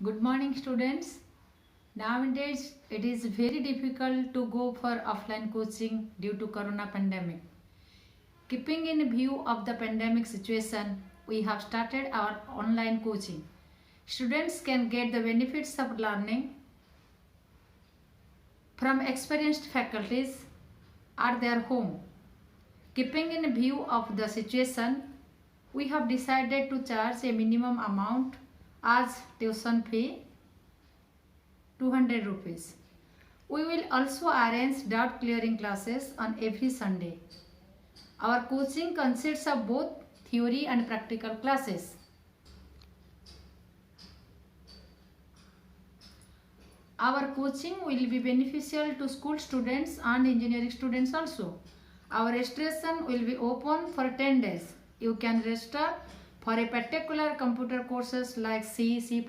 Good morning, students. Nowadays, it is very difficult to go for offline coaching due to corona pandemic. Keeping in view of the pandemic situation, we have started our online coaching. Students can get the benefits of learning from experienced faculties at their home. Keeping in view of the situation, we have decided to charge a minimum amount as tuition fee 200 rupees. We will also arrange doubt clearing classes on every Sunday. Our coaching consists of both theory and practical classes. Our coaching will be beneficial to school students and engineering students also. Our registration will be open for 10 days. You can register for a particular computer courses like C, C++,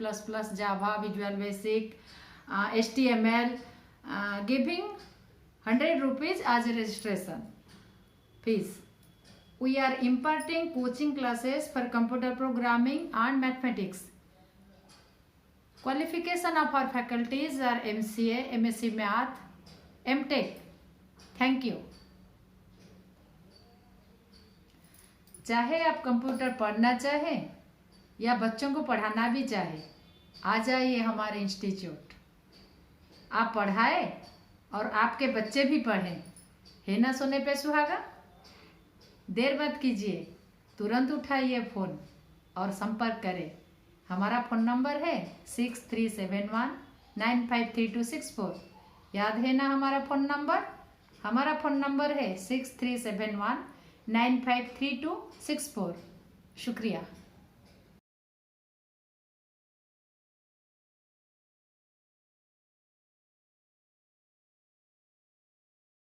Java, Visual Basic, HTML, giving 100 rupees as a registration fees. We are imparting coaching classes for computer programming and mathematics. Qualification of our faculties are MCA, MSc Math, MTech. Thank you. चाहे आप computer पढ़ना चाहें या बच्चों को पढ़ाना भी चाहे, आ जाइए हमारे इंस्टीट्यूट। आप पढ़ाए और आपके बच्चे भी पढ़ें, है ना सोने पे सुहागा। देर मत कीजिए, तुरंत उठाइए फ़ोन और संपर्क करें। हमारा फ़ोन नंबर है 6371953264। याद है ना हमारा फ़ोन नंबर? हमारा फ़ोन नंबर है 6371953264। शुक्रिया।